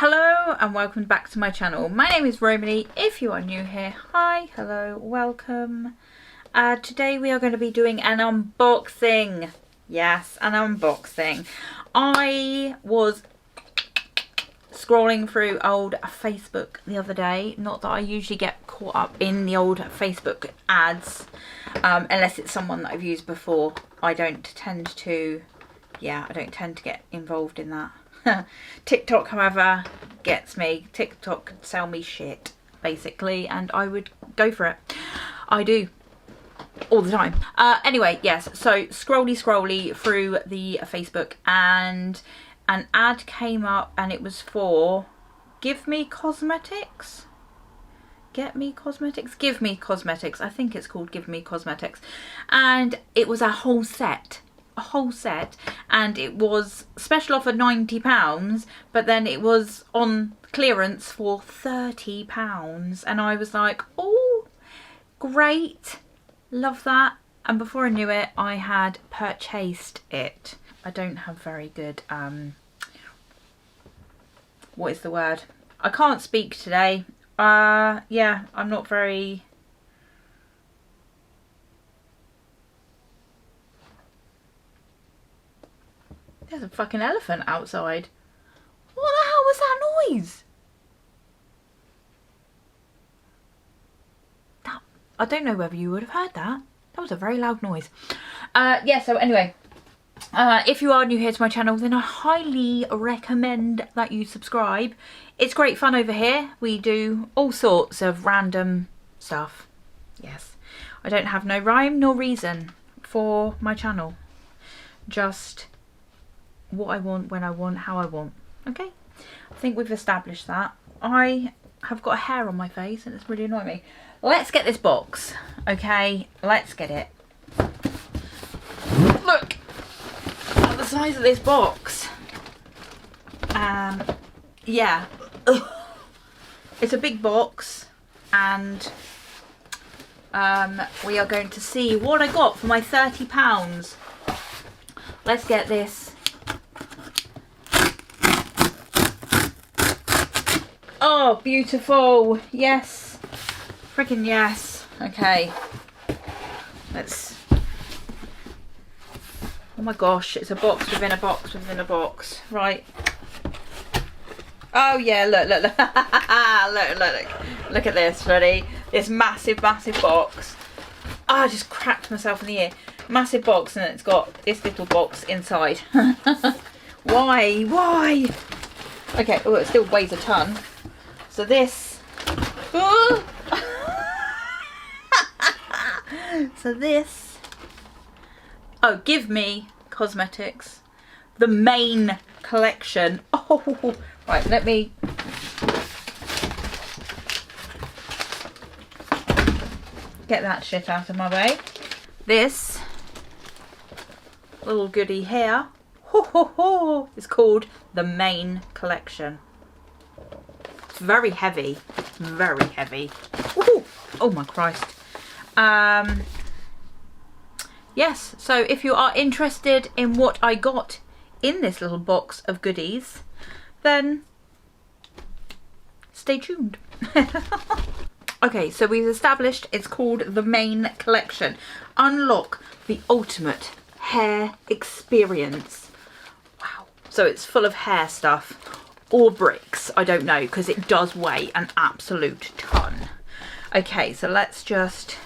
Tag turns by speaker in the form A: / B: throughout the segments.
A: Hello and welcome back to my channel. My name is Romany. If you are new here, hi, hello, welcome. Today we are going to be doing an unboxing. Yes, an unboxing. I was scrolling through old Facebook the other day. Not that I usually get caught up in the old Facebook ads, unless it's someone that I've used before. I don't tend to get involved in that. TikTok, however, gets me. TikTok could sell me shit, basically, and I would go for it. I do. All the time. Anyway, yes, so scrolly through the Facebook and an ad came up and it was for Give Me Cosmetics. Get Me Cosmetics? Give Me Cosmetics. I think it's called Give Me Cosmetics. And it was a whole set. And it was special offer £90, but then it was on clearance for £30, and I was like, oh, great, love that. And before I knew it, I had purchased it. I don't have very good what is the word, I can't speak today. Yeah, I'm not very. There's a fucking elephant outside. What the hell was that noise? I don't know whether you would have heard that. That was a very loud noise. Yeah, so anyway, if you are new here to my channel, then I highly recommend that you subscribe. It's great fun over here. We do all sorts of random stuff. Yes, I don't have no rhyme nor reason for my channel. Just what I want, when I want, how I want. Okay, I think we've established that. I have got a hair on my face and it's really annoying me. Let's get this box. Okay, let's get it. Look at the size of this box. Yeah, it's a big box, and we are going to see what I got for my £30. Let's get this. Oh, beautiful. Yes. Freaking yes. Okay. Let's. Oh my gosh, it's a box within a box within a box. Right. Oh yeah, look. Look at this, ready? This massive box. Oh, I just cracked myself in the ear. Massive box, and it's got this little box inside. Why? Okay, oh, it still weighs a ton. So this, oh. Oh, Give Me Cosmetics, the main collection. Oh, right, let me, get that shit out of my way. This little goodie here, is called the main collection. Very heavy, very heavy. Ooh, oh my Christ. Yes, so if you are interested in what I got in this little box of goodies, then stay tuned. Okay, so we've established it's called the main collection. Unlock the ultimate hair experience. Wow. So it's full of hair stuff. Or bricks, I don't know, because it does weigh an absolute ton. Okay, so let's just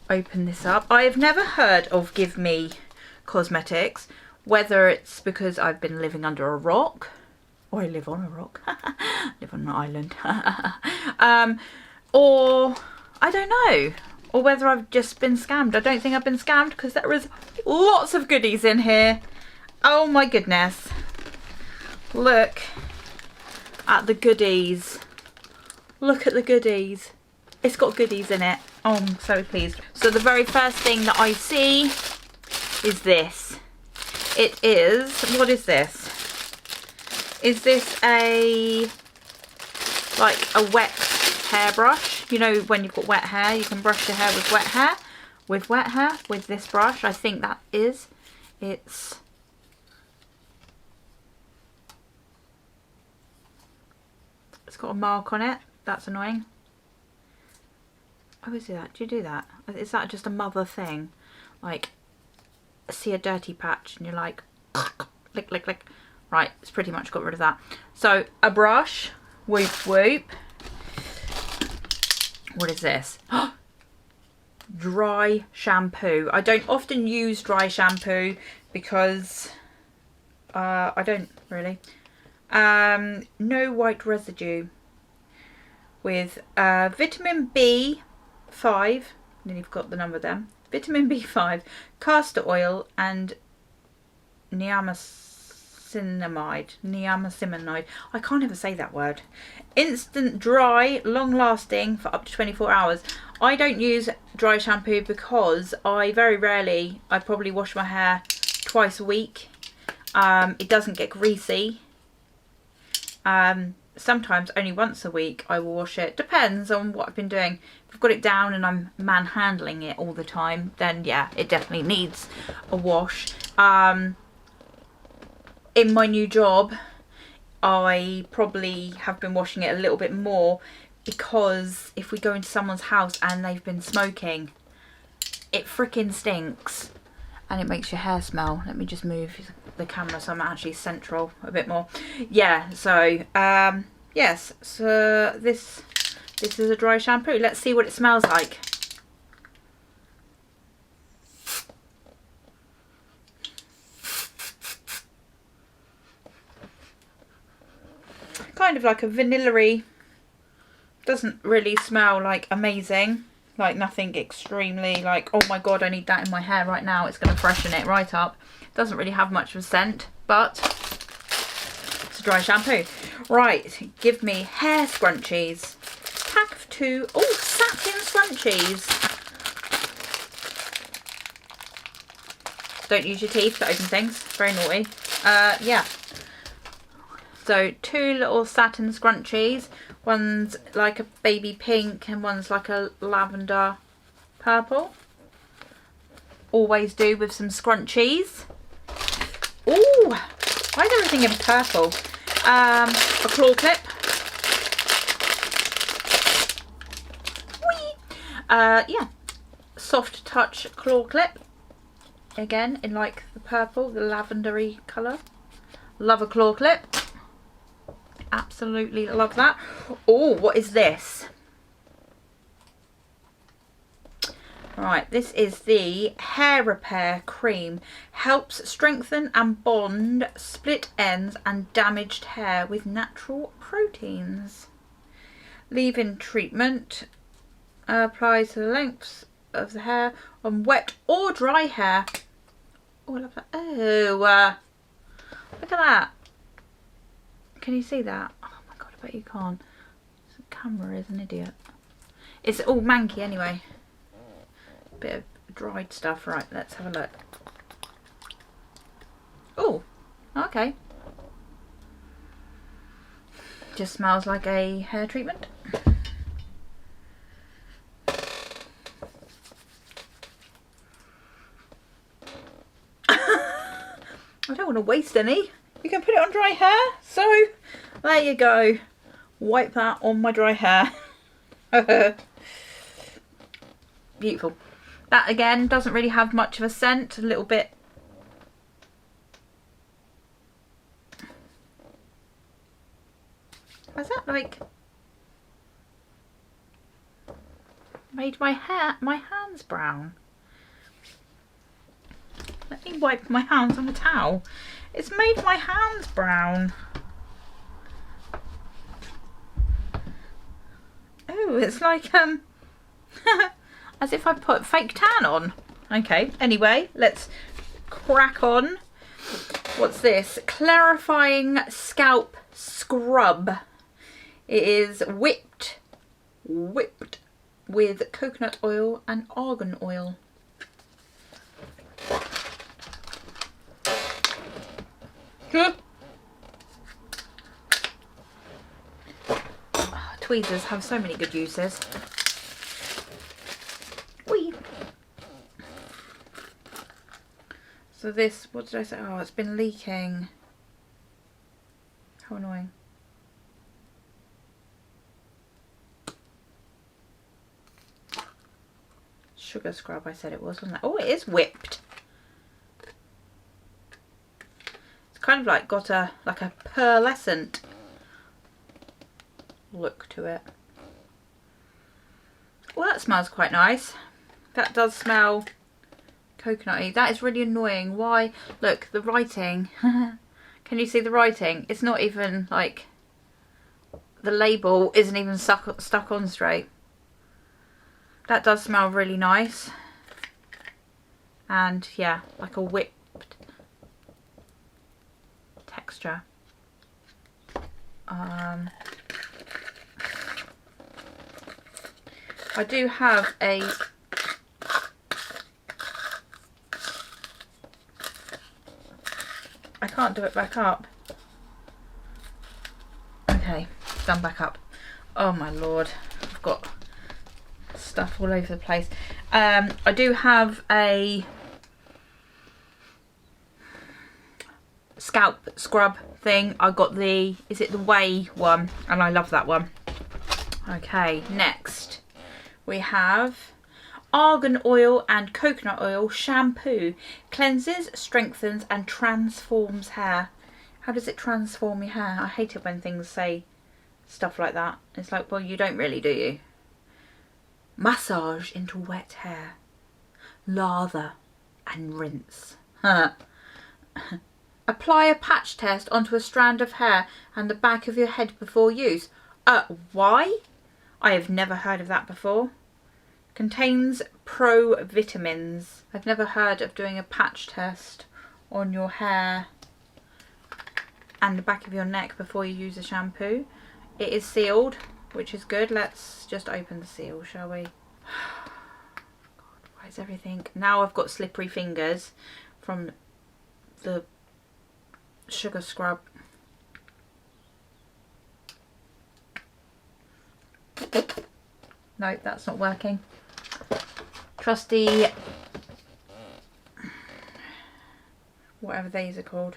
A: open this up. I have never heard of Give Me Cosmetics, whether it's because I've been living under a rock, or I live on a rock, live on an island, or I don't know, or whether I've just been scammed. I don't think I've been scammed, because there is lots of goodies in here. Oh my goodness. Look at the goodies. Look at the goodies. It's got goodies in it. Oh, I'm so pleased. So the very first thing that I see is this. It is, what is this? Is this a, like a wet hairbrush? You know, when you've got wet hair, you can brush your hair with wet hair. With this brush, I think that is. It's it's got a mark on it. That's annoying. Oh, is that? Do you do that? Is that just a mother thing? Like, see a dirty patch and you're like, lick, lick, lick. Right, it's pretty much got rid of that. So, a brush. Whoop, whoop. What is this? Dry shampoo. I don't often use dry shampoo because I don't really. No white residue. With vitamin B5, then you've got the number there. Vitamin B5, castor oil, and niacinamide. I can't ever say that word. Instant dry, long lasting for up to 24 hours. I don't use dry shampoo because I very rarely, I probably wash my hair twice a week. It doesn't get greasy. Sometimes only once a week I will wash it. Depends on what I've been doing. If I've got it down and I'm manhandling it all the time, then yeah, it definitely needs a wash. In my new job, I probably have been washing it a little bit more because if we go into someone's house and they've been smoking, it freaking stinks and it makes your hair smell. Let me just move the camera so I'm actually central a bit more. Yeah, so yes, so this is a dry shampoo. Let's see what it smells like. Kind of like a vanilla-y. Doesn't really smell like amazing, like nothing extremely like, oh my god, I need that in my hair right now, it's going to freshen it right up. Doesn't really have much of a scent, but it's a dry shampoo. Right, give me hair scrunchies. Pack of 2. Oh, satin scrunchies. Don't use your teeth to open things. Very naughty. Yeah. So 2 little satin scrunchies. One's like a baby pink and one's like a lavender purple. Always do with some scrunchies. Ooh, why is everything in purple? A claw clip. Whee! Yeah, soft touch claw clip. Again, in like the purple, the lavendery colour. Love a claw clip. Absolutely love that. Oh, what is this? Right, this is the hair repair cream. Helps strengthen and bond split ends and damaged hair with natural proteins. Leave-in treatment applies to the lengths of the hair on wet or dry hair. Oh, I love that. Oh, look at that. Can you see that? Oh my god, I bet you can't. The camera is an idiot. It's all manky anyway. Bit of dried stuff. Right, let's have a look. Oh, okay. Just smells like a hair treatment. I don't want to waste any. You can put it on dry hair. So, there you go. Wipe that on my dry hair. Beautiful. That again doesn't really have much of a scent. A little bit. Is that like made my hands brown? Let me wipe my hands on a towel. It's made my hands brown. Oh, it's like as if I put fake tan on. Okay, anyway, let's crack on. What's this? Clarifying scalp scrub. It is whipped with coconut oil and argan oil. Tweezers have so many good uses. Whee! So this, what did I say? Oh, it's been leaking. How annoying. sugar scrub I said it was, wasn't it? Oh, it is whipped. It's kind of like got a pearlescent look to it. Well, that smells quite nice. That does smell coconutty. That is really annoying. Why? Look, the writing. Can you see the writing? It's not even like, the label isn't even stuck on straight. That does smell really nice. And yeah, like a whipped texture. I do have a I can't do it back up. Okay, done back up. Oh my lord, I've got stuff all over the place. I do have a scalp scrub thing. I got the, is it the Whey one? And I love that one. Okay, next we have argan oil and coconut oil shampoo. Cleanses, strengthens and transforms hair. How does it transform your hair? I hate it when things say stuff like that. It's like, well, you don't really, do you? Massage into wet hair. Lather and rinse. Apply a patch test onto a strand of hair and the back of your head before use. Why? I have never heard of that before. Contains pro-vitamins. I've never heard of doing a patch test on your hair and the back of your neck before you use a shampoo. It is sealed, which is good. Let's just open the seal, shall we? God, why is everything... Now I've got slippery fingers from the sugar scrub. No, that's not working. Trusty, whatever these are called.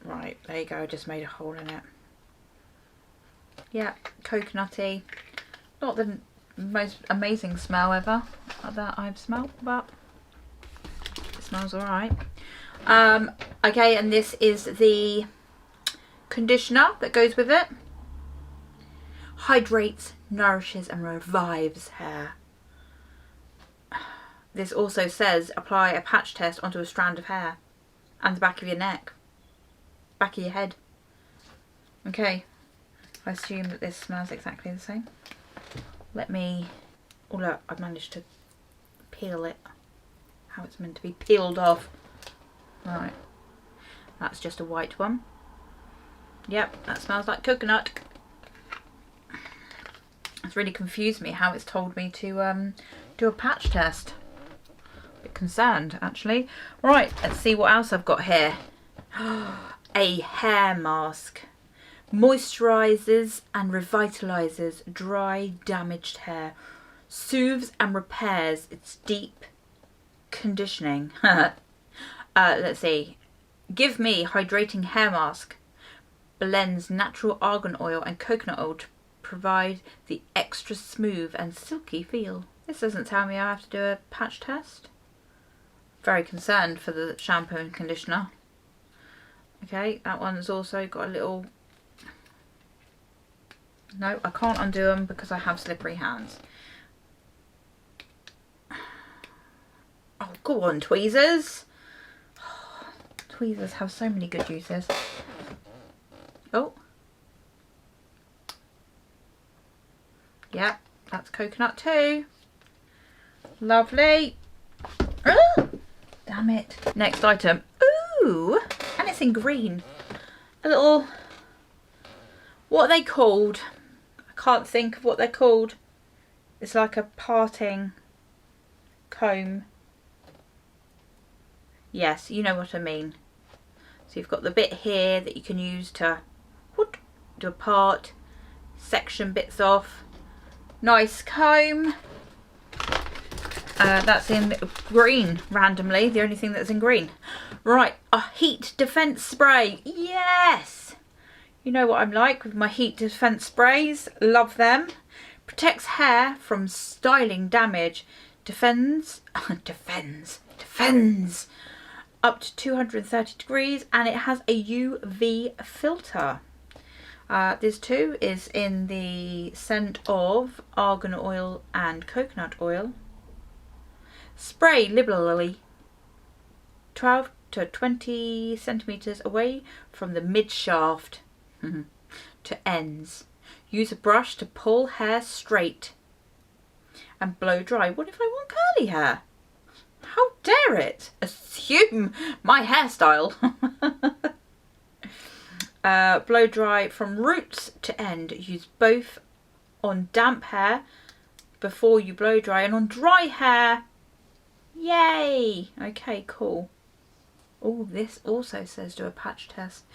A: Right, there you go, I just made a hole in it. Yeah, coconutty. Not the most amazing smell ever that I've smelled, but it smells alright. Okay, and this is the conditioner that goes with it. Hydrates, nourishes and revives hair. This also says apply a patch test onto a strand of hair and the back of your neck, back of your head. Okay, I assume that this smells exactly the same. Let me, oh look, I've managed to peel it how it's meant to be peeled off. Right, that's just a white one. Yep, that smells like coconut. It's really confused me how it's told me to do a patch test. A bit concerned, actually. Right, let's see what else I've got here. A hair mask. Moisturises and revitalises dry, damaged hair. Soothes and repairs its deep conditioning. Let's see. Give Me hydrating hair mask. Blends natural argan oil and coconut oil to provide the extra smooth and silky feel. This doesn't tell me I have to do a patch test. Very concerned for the shampoo and conditioner. Okay, that one's also got a little... No, I can't undo them because I have slippery hands. Oh, go on, tweezers. Tweezers have so many good uses. Oh. Yep, that's coconut too. Lovely. Oh, damn it. Next item. Ooh, and it's in green. A little, what are they called? I can't think of what they're called. It's like a parting comb. Yes, you know what I mean. So you've got the bit here that you can use to do a part, section bits off. Nice comb. That's in green randomly, the only thing that's in green. Right, a heat defense spray. Yes! You know what I'm like with my heat defense sprays. Love them. Protects hair from styling damage. Defends up to 230 degrees, and it has a UV filter. This too is in the scent of argan oil and coconut oil. Spray liberally 12 to 20 centimeters away from the mid shaft to ends. Use a brush to pull hair straight and blow dry. What if I want curly hair? How dare it assume my hairstyle? Blow dry from roots to end. Use both on damp hair before you blow dry and on dry hair. Yay! Okay, cool. Oh, this also says do a patch test.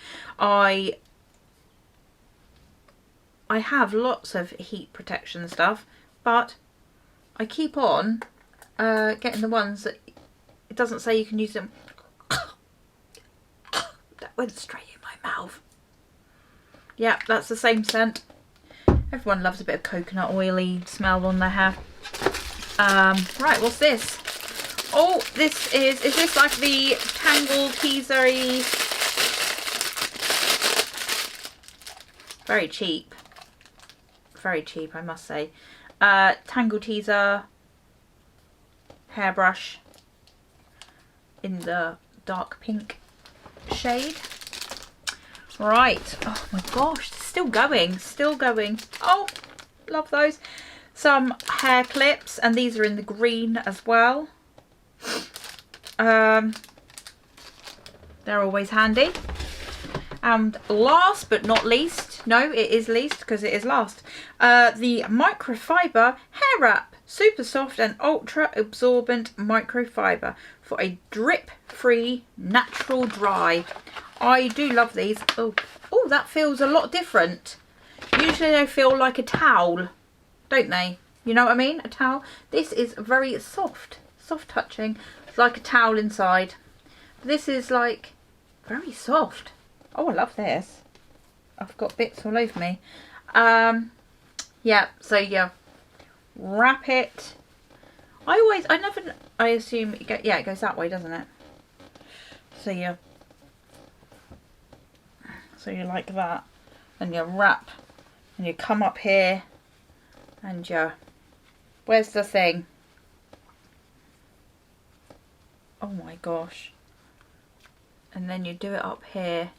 A: I have lots of heat protection stuff, but I keep on getting the ones that it doesn't say you can use them. That went straight in my mouth. Yeah, that's the same scent. Everyone loves a bit of coconut oily smell on their hair. Right, what's this? Oh, is this like the Tangle Teaser-y? Very cheap. Very cheap, I must say. Tangle Teaser hairbrush in the dark pink shade. Right. Oh my gosh, still going, still going. Oh, love those. Some hair clips, and these are in the green as well. They're always handy. And last but not least, no, it is least because it is last, the microfiber hair wrap. Super soft and ultra absorbent microfiber for a drip free natural dry. I do love these. Oh, that feels a lot different. Usually they feel like a towel, don't they? You know what I mean? A towel. This is very soft touching. It's like a towel inside. This is like very soft. Oh, I love this. I've got bits all over me. Yeah, so yeah, wrap it. I assume it goes that way, doesn't it? So yeah. So you like that, and you wrap, and you come up here, and you, where's the thing? Oh my gosh. And then you do it up here.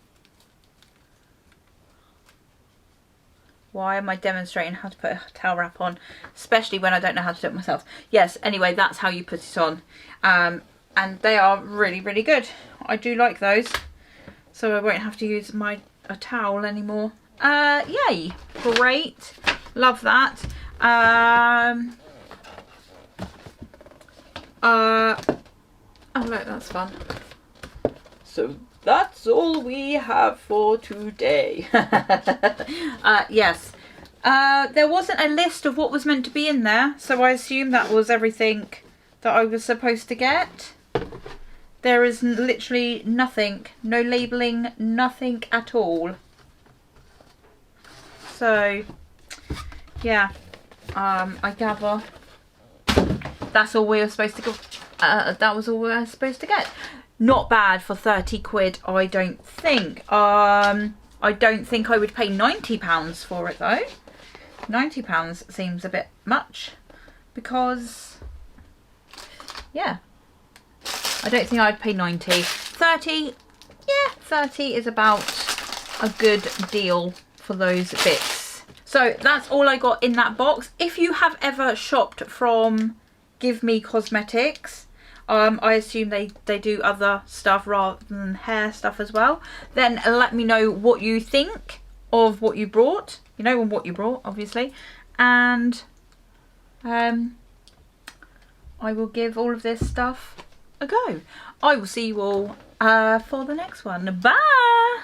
A: Why am I demonstrating how to put a towel wrap on, especially when I don't know how to do it myself? Yes, anyway, that's how you put it on. And they are really, really good. I do like those. So I won't have to use a towel anymore. Yay. Great. Love that. Oh look, that's fun. So that's all we have for today. Yes. There wasn't a list of what was meant to be in there, so I assume that was everything that I was supposed to get. There is literally nothing, no labelling, nothing at all. So, yeah, I gather that's all we were supposed to go. That was all we were supposed to get. Not bad for 30 quid, I don't think. I don't think I would pay £90 for it though. £90 seems a bit much because, yeah, I don't think I'd pay 90. 30, yeah, 30 is about a good deal for those bits. So that's all I got in that box. If you have ever shopped from Give Me Cosmetics, I assume they do other stuff rather than hair stuff as well, then let me know what you think of what you brought, you know, and what you brought obviously, and I will give all of this stuff a go. I will see you all for the next one. Bye.